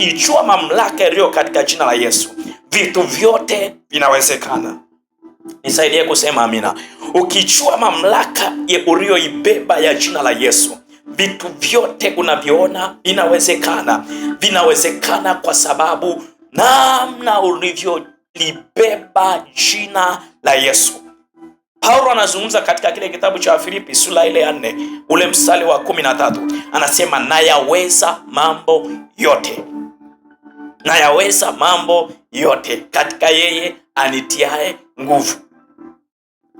ukiijua mamlaka iliyo katika jina la Yesu, vitu vyote vinawezekana. Nisaidie kusema amina. Ukijua mamlaka uliyoibeba ya jina la Yesu, vitu vyote unavyoona vinawezekana. Vinawezekana kwa sababu namna ulivyolibeba jina la Yesu. Paulo anazungumza katika kile kitabu cha Filipi sura ile ya 4 ule mstari wa 13, anasema nayaweza mambo yote, nayaweza mambo yote katika yeye anitiae nguvu.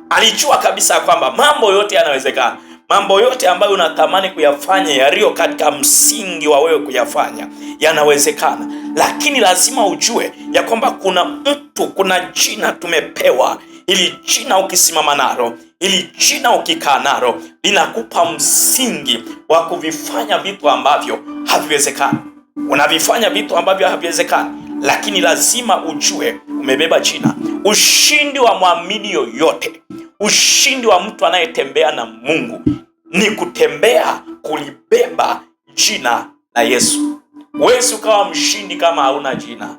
Alijua kabisa kwamba mambo yote yanawezekana. Mambo yote ambayo unatamani kuyafanya yaliyo katika msingi wa wewe kuyafanya yanawezekana, lakini lazima ujue ya kwamba kuna jina tumepewa. Ili jina ukisimama nalo, ili jina ukikaa nalo, linakupa msingi wa kuvifanya vitu ambavyo haviwezekani. Unavifanya vitu ambavyo haviwezekani, lakini lazima ujue umebeba jina. Ushindi wa mwamini yoyote, ushindi wa mtu anayetembea na Mungu ni kutembea kulibeba jina la Yesu. Huwezi ukawa mshindi kama hauna jina.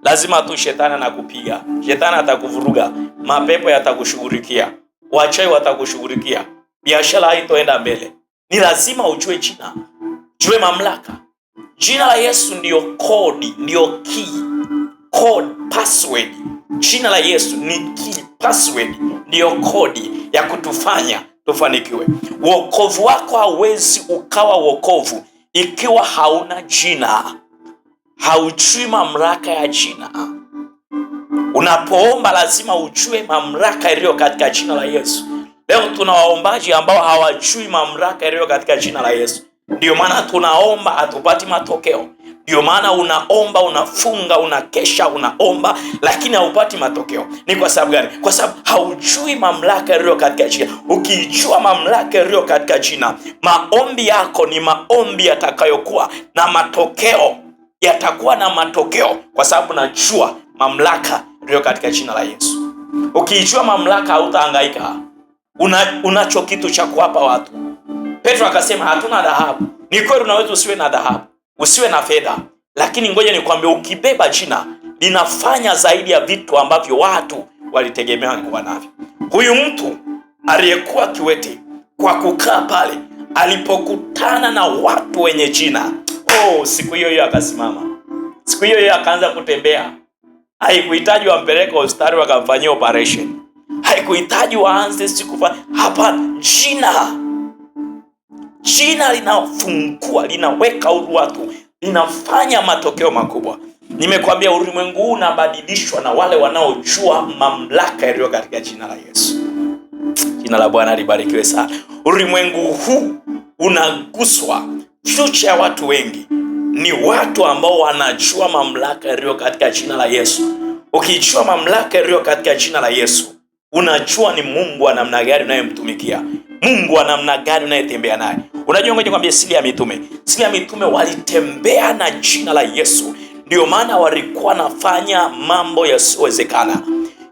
Lazima tu shetani anakupiga, shetani atakuvuruga, mapepo yatakushughulikia, wachawi watakushughulikia, biashara haitoenda mbele. Ni lazima ujue jina, jue mamlaka. Jina la Yesu ndiyo kodi, ndiyo key, code, password. Jina la Yesu ni key, password, ndiyo kodi ya kutufanya tufanikiwe. Wokovu wako hauwezi ukawa wokovu ikiwa hauna jina. Haujui mamlaka ya jina. Unapoomba lazima ujue mamlaka iliyo katika jina la Yesu. Leo tuna waombaji ambao hawajui mamlaka iliyo katika jina la Yesu. Ndio maana tunaomba hatupati matokeo. Ndio maana unaomba, unafunga, unakesha, unaomba lakini haupati matokeo. Ni kwa sababu gani? Kwa sababu haujui mamlaka iliyo katika jina. Ukijua mamlaka iliyo katika jina, maombi yako ni maombi yatakayokuwa na matokeo. Yatakuwa na matokeo kwa sababu najua mamlaka iliyo katika jina la Yesu. Ukijua mamlaka hautahangaika. Unacho kitu cha kuwapa watu. Petro akasema hatuna dhahabu. Ni kweli unaweza usiwe na dhahabu, usiwe na fedha, lakini ngoja nikwambie, ukibeba jina linafanya zaidi ya vitu ambavyo watu walitegemea kuwa navyo. Huyu mtu aliyekuwa kiwete, kwa kukaa pale, alipokutana na watu wenye jina, siku hiyo akasimama. Siku hiyo akaanza kutembea. Haikuhitaji wampeleke hospitali wakamfanyia operation. Haikuhitaji waanze sikufa. Hapa jina linafungua, linaweka huru watu, linafanya matokeo makubwa. Nimekwambia ulimwengu huu unabadilishwa na wale wanaojua mamlaka iliyo katika jina la Yesu. Jina la Bwana libarikiwe sana. Ulimwengu huu unaguswa. Future ya watu wengi ni watu ambao wanajua mamlaka iliyo katika jina la Yesu. Ukijua mamlaka iliyo katika jina la Yesu, unajua ni Mungu wa namna gani unayemtumikia, Mungu wa namna gani unayetembea naye. Unajua, ngoja nikwambie siri ya mitume. Siri ya mitume walitembea na jina la Yesu. Ndio maana walikuwa nafanya mambo yasiyowezekana.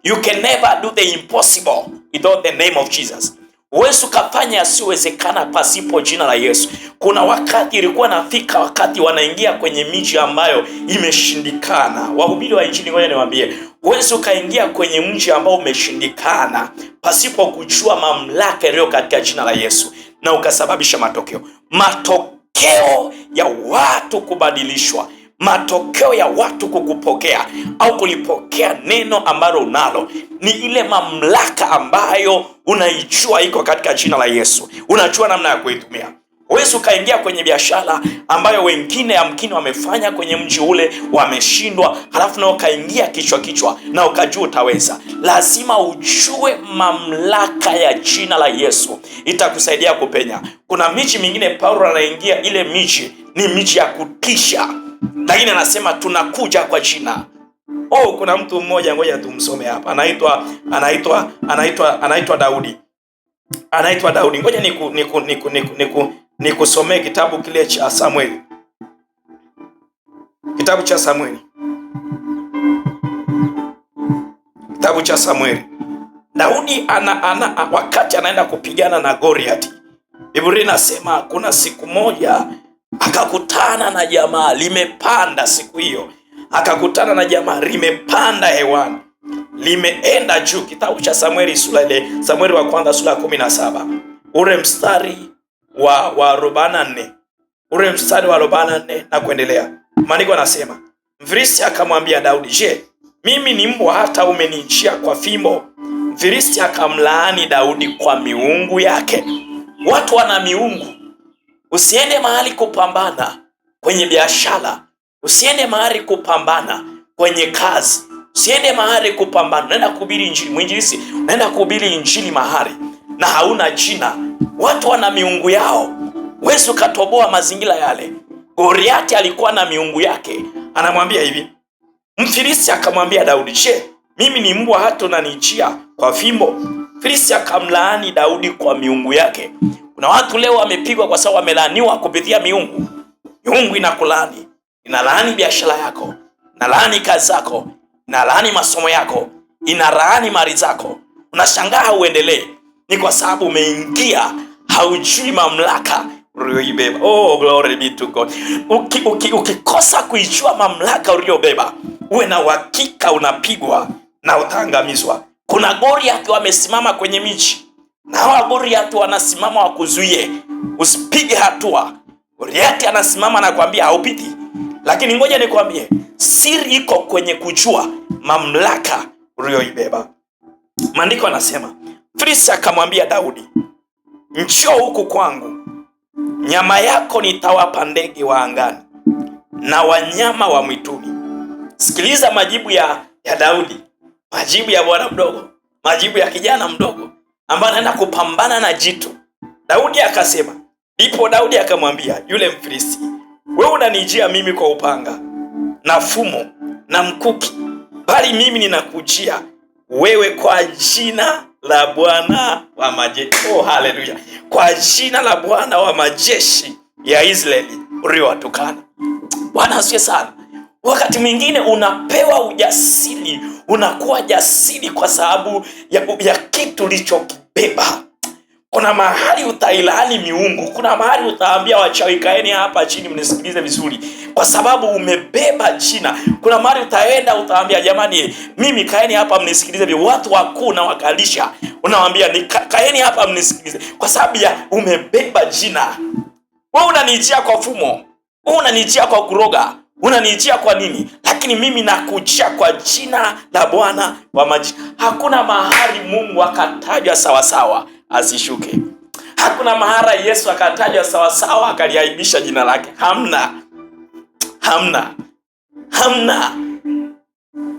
You can never do the impossible without the name of Jesus. Huwezi ukafanya yasiyowezekana pasipo jina la Yesu. Kuna wakati ilikuwa nafika wakati wanaingia kwenye miji ambayo imeshindikana. Wahubiri wa Injili, ngoja niwaambie, huwezi ukaingia kwenye mji ambao umeshindikana pasipo kujua mamlaka iliyo katika jina la Yesu na ukasababisha matokeo. Matokeo ya watu kubadilishwa, matokeo ya watu kukupokea au kulipokea neno ambalo unalo, ni ile mamlaka ambayo unaijua iko katika jina la Yesu. Unajua namna ya kuitumia. Huwezi ukaingia kwenye biashara ambayo wengine yamkini wamefanya kwenye mji ule wameshindwa, halafu na ukaingia kichwa na ukajua utaweza. Lazima ujue mamlaka ya jina la Yesu, itakusaidia kupenya. Kuna miji mingine Paulo anaingia, ile miji ni miji ya kutisha, lakini anasema tunakuja kwa jina. Kuna mtu mmoja, ngoja tumsome hapa. Anaitwa Daudi. Anaitwa Daudi. Ngoja nikusomee kitabu kile cha Samueli. Kitabu cha Samueli. Kitabu cha Samueli. Daudi wakati anaenda kupigana na Goliath, Biblia inasema kuna siku moja akakutana akakutana na jamaa limepanda siku hiyo, akakutana na jamaa limepanda hewani, limeenda juu. Kitabu cha Samueli Samueli wa kwanza sura 17 ule mstari wa 44, ule mstari wa 44 na kuendelea. Maandiko yanasema, Mfilisti akamwambia Daudi, je, mimi ni mbwa hata umenijia kwa fimbo? Mfilisti akamlaani Daudi kwa miungu yake. Watu wana miungu. Usiende mahali kupambana kwenye biashara, usiende mahali kupambana kwenye kazi, usiende mahali kupambana. Unaenda kuhubiri injili, mwinjilisi, unaenda kuhubiri injili mahali na hauna jina. Watu wana miungu yao, wewe ukatoboa mazingira yale. Goliati alikuwa na miungu yake. Anamwambia hivi, Mfilisti akamwambia Daudi, je, mimi ni mbwa hata unanijia kwa fimbo? Mfilisti akamlaani Daudi kwa miungu yake. Kuna watu leo wamepigwa kwa sababu wamelaaniwa kupitia miungu. Miungu inakulaani, inalaani biashara yako, inalaani kazi zako, inalaani masomo yako, inalaani mali zako. Unashangaa uendelee, ni kwa sababu umeingia, haujui mamlaka uliyobeba. Oh, glory be to God. Ukikosa kuijua mamlaka uliyobeba, uwe na uhakika unapigwa na utaangamizwa. Kuna Goliathi wamesimama kwenye miji, na hawa Goliathi wanasimama wakuzuie usipige hatua. Goliathi anasimama na kuambia haupiti. Lakini ngoja nikwambie, siri iko kwenye kujua mamlaka uliyoibeba. Maandiko yanasema, Mfilisti akamwambia Daudi, njoo huku kwangu, nyama yako nitawapa ndege wa angani na wanyama wa mwituni. Sikiliza majibu ya Daudi, majibu ya bwana mdogo, majibu ya kijana mdogo ambaye anaenda kupambana na jitu. Daudi akasema, ndipo Daudi akamwambia yule Mfilisti, wewe unanijia mimi kwa upanga na fumo na mkuki, bali mimi ninakujia wewe kwa jina la Bwana wa majeshi. Oh, haleluya! Kwa jina la Bwana wa majeshi ya Israeli uliowatukana. Bwana asifiwe sana. Wakati mwingine unapewa ujasiri, unakuwa jasiri kwa sababu ya kitu ulichokibeba. Kuna mahali utailaani miungu, kuna mahali utaambia wachawi, kaeni hapa chini mnisikilize vizuri, kwa sababu umebeba jina. Kuna mahali utaenda utaambia, jamani, mimi kaeni hapa mnisikilize vizuri. Watu wakuu na wakalisha, unawaambia kaeni hapa mnisikilize, kwa sababu ya umebeba jina. Wewe unanijia kwa fumo, wewe unanijia kwa kuroga, unanijia kwa nini? Lakini mimi nakujia kwa jina la Bwana wa majeshi. Hakuna mahali Mungu akatajwa sawasawa asishuke. Hakuna mahara Yesu akatajwa sawasawa akaliaibisha jina lake. Hamna.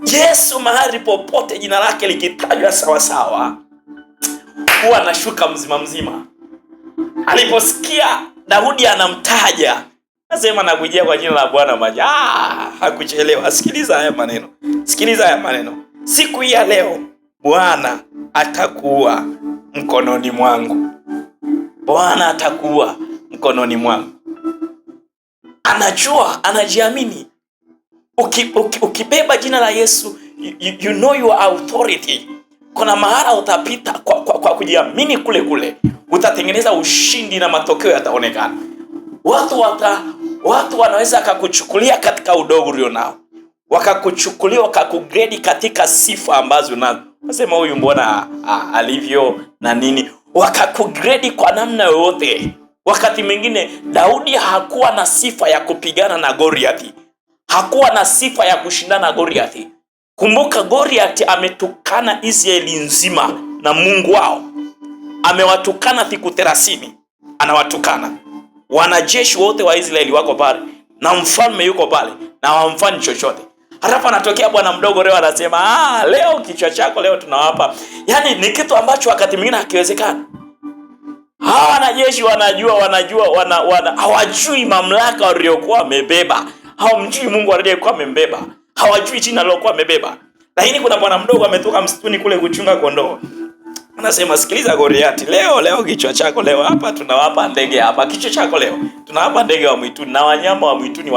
Yesu mahali popote jina lake likitajwa sawasawa, huwa anashuka mzima. Aliposikia Daudi anamtaja, nasema nakujia kwa jina la Bwana majeshi. Hakuchelewa. Sikiliza haya maneno. Siku hii ya leo Bwana atakuwa mkononi mwangu. Bwana atakuwa mkononi mwangu. Anajua, anajiamini. Ukibeba jina la Yesu, you know your authority. Kuna mahali utapita kwa kujiamini kule. Utatengeneza ushindi na matokeo yataonekana. Watu wanaweza akakuchukulia katika udogo ulionao, wakakuchukulia wakakugrade katika sifa ambazo unazo. Nasema huyu mbona alivyo na nini, wakakugrade kwa namna yoyote. Wakati mwingine Daudi hakuwa na sifa ya kupigana na Goliathi, hakuwa na sifa ya kushindana na Goliathi. Kumbuka, Goliathi ametukana Israeli nzima na Mungu wao. Amewatukana siku 30, anawatukana. Wanajeshi wote wa Israeli wako pale na mfalme yuko pale na wamfanyi chochote. Halafu anatokea bwana mdogo leo anasema, leo kichwa chako leo tunawapa. Yaani ni kitu ambacho wakati mwingine hakiwezekana. Hawa wanajeshi hawajui mamlaka waliokuwa wamebeba. Hawamjui Mungu aliyekuwa amembeba. Hawajui jina alilokuwa amebeba. Lakini kuna bwana mdogo ametoka msituni kule kuchunga kondoo. Anasema, sikiliza Goliathi, leo kichwa chako leo hapa tunawapa ndege hapa. Kichwa chako leo tunawapa ndege wa mwituni na wanyama wa mwituni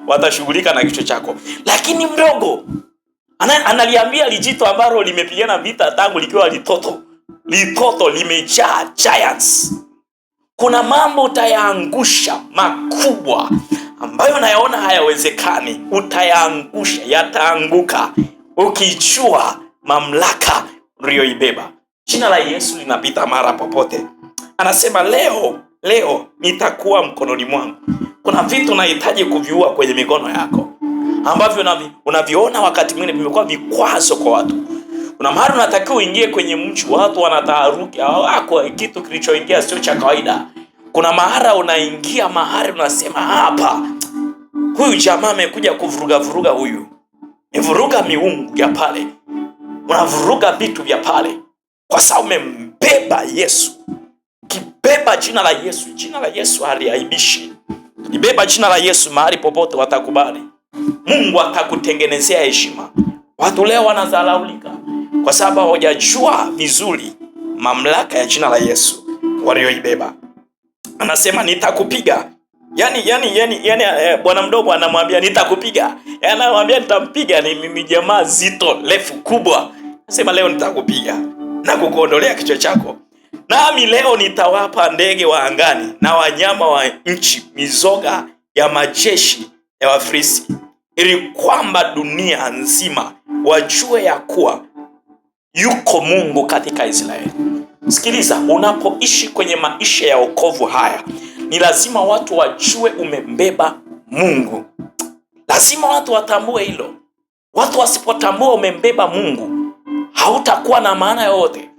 watashughulika na kichwa chako. Lakini mdogo analiambia lijito ambalo limepigana vita tangu likiwa litoto limejaa giants. Kuna mambo utayaangusha makubwa ambayo nayaona hayawezekani, utayaangusha, yataanguka ukichua mamlaka uliyoibeba. Jina la Yesu linapita mara popote. Anasema leo nitakuwa mkononi mwangu. Kuna vitu nahitaji kuviua kwenye mikono yako ambavyo unaviona wakati mwingine vimekuwa vikwazo kwa watu. Kuna mahali unatakiwa uingie kwenye mji, watu wanataharuki, wako kitu kilichoingia sio cha kawaida. Kuna mahali unaingia, mahali unasema hapa, huyu jamaa amekuja kuvuruga huyu. Umevuruga miungu ya pale, unavuruga vitu vya pale, kwa sababu umembeba Yesu. Kibeba jina la Yesu, jina la Yesu haliaibishi. Ibeba jina la Yesu, mahali popote watakubali. Mungu atakutengenezea heshima. Watu leo wanadharaulika kwa sababu hawajajua vizuri mamlaka ya jina la Yesu walioibeba. Anasema nitakupiga. Yani bwana mdogo anamwambia nitakupiga. Anamwambia nitampiga, ni mimi jamaa zito, refu, kubwa. Anasema leo nitakupiga na kukuondolea kichwa chako. Nami leo nitawapa ndege wa angani na wanyama wa nchi mizoga ya majeshi ya Wafilisti, ili kwamba dunia nzima wajue ya kuwa yuko Mungu katika Israeli. Sikiliza, unapoishi kwenye maisha ya wokovu haya, ni lazima watu wajue umembeba Mungu. Lazima watu watambue hilo. Watu wasipotambua umembeba Mungu, hautakuwa na maana yoyote.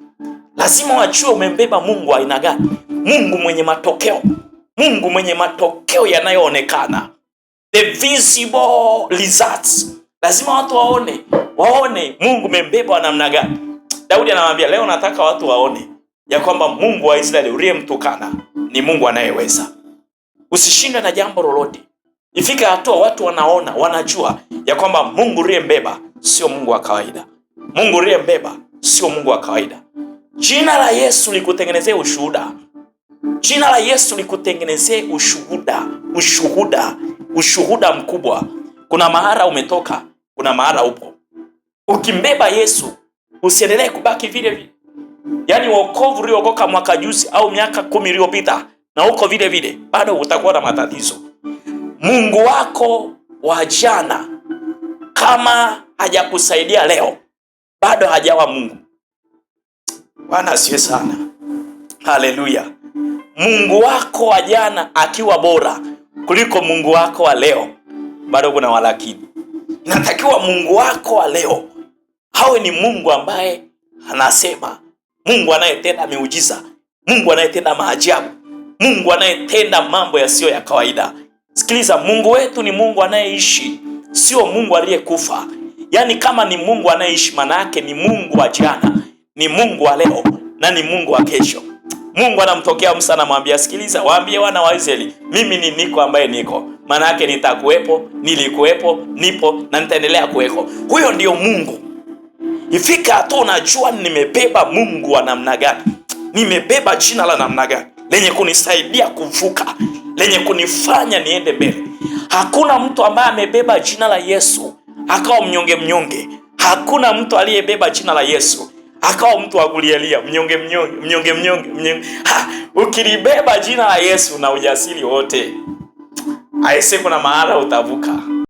Lazima wajue umembeba Mungu aina gani. Mungu mwenye matokeo. Mungu mwenye matokeo yanayoonekana. The visible results. Lazima watu waone Mungu umembeba namna gani. Daudi anamwambia leo nataka watu waone ya kwamba Mungu wa Israeli uliyemtukana ni Mungu anayeweza. Usishindwe na jambo lolote. Ifika hatua watu wanaona, wanajua ya kwamba Mungu uliyembeba sio Mungu wa kawaida. Mungu uliyembeba sio Mungu wa kawaida. Jina la Yesu likutengenezee ushuhuda. Jina la Yesu likutengenezee ushuhuda mkubwa. Kuna mahara umetoka, kuna mahara upo. Ukimbeba Yesu, usiendelee kubaki vile vile. Yaani wokovu uliokoka mwaka juzi au miaka 10 iliyopita na uko vile vile, bado utakuwa na matatizo. Mungu wako wa jana kama hajakusaidia leo, bado hajawa Mungu. Bwana asifiwe sana. Haleluya. Mungu wako wa jana akiwa bora kuliko Mungu wako wa leo, bado kuna walakini. Inatakiwa Mungu wako wa leo hawe ni Mungu ambaye anasema, Mungu anayetenda miujiza, Mungu anayetenda maajabu, Mungu anayetenda mambo yasiyo ya kawaida. Sikiliza, Mungu wetu ni Mungu anayeishi, sio Mungu aliyekufa. Yaani kama ni Mungu anayeishi, maana yake ni Mungu wa jana, ni Mungu wa leo na ni Mungu wa kesho. Mungu anamtokea Musa, anamwambia sikiliza, waambie wana wa Israeli, mimi ni niko ambaye niko. Maana yake nitakuwepo, nilikuwepo, nipo na nitaendelea kuweko. Huyo ndio Mungu. Ifika tu unajua nimebeba Mungu wa namna gani. Nimebeba jina la namna gani lenye kunisaidia kuvuka, lenye kunifanya niende mbele. Hakuna mtu ambaye amebeba jina la Yesu akawa mnyonge. Hakuna mtu aliyebeba jina la Yesu akawa mtu wa kulialia mnyonge. Ukilibeba jina la Yesu na ujasiri wote, aise kuna mahala utavuka.